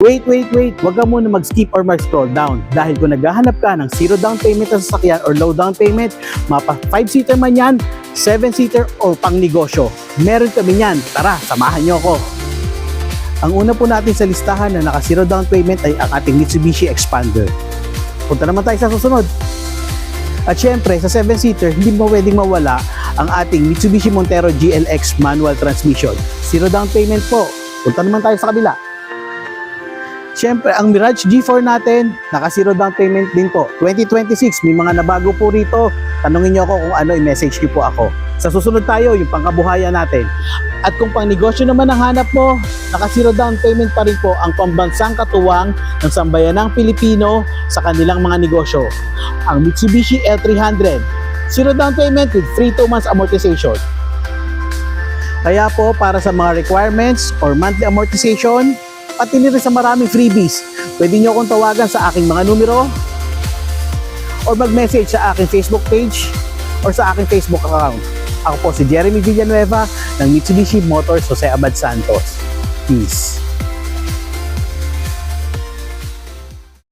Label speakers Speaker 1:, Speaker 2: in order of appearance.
Speaker 1: Wait, huwag ka muna mag-skip or mag-scroll down dahil kung naghahanap ka ng zero down payment na sasakyan or low down payment, mapa 5-seater man yan, 7-seater o pang negosyo, meron kami yan. Tara, samahan nyo ako. Ang una po natin sa listahan na naka zero down payment ay ang ating Mitsubishi Expander. Punta naman tayo sa susunod. At syempre, sa 7-seater, hindi mo pwedeng mawala ang ating Mitsubishi Montero GLX manual transmission. Zero down payment po. Punta naman tayo sa kabila. Siyempre, ang Mirage G4 natin, naka-zero down payment din po. 2026, may mga nabago po rito. Tanungin niyo ako kung ano, i-message niyo po ako. Sa susunod tayo, yung pangkabuhayan natin. At kung pang negosyo naman ang hanap mo, naka-zero down payment pa rin po ang pambansang katuwang ng sambayanang Pilipino sa kanilang mga negosyo. Ang Mitsubishi L300, zero down payment with free 2 months amortization. Kaya po, para sa mga requirements or monthly amortization, pati rin sa maraming freebies, pwede nyo akong tawagan sa aking mga numero or mag-message sa aking Facebook page or sa aking Facebook account. Ako po si Jeremy Villanueva ng Mitsubishi Motors Jose Abad Santos. Peace.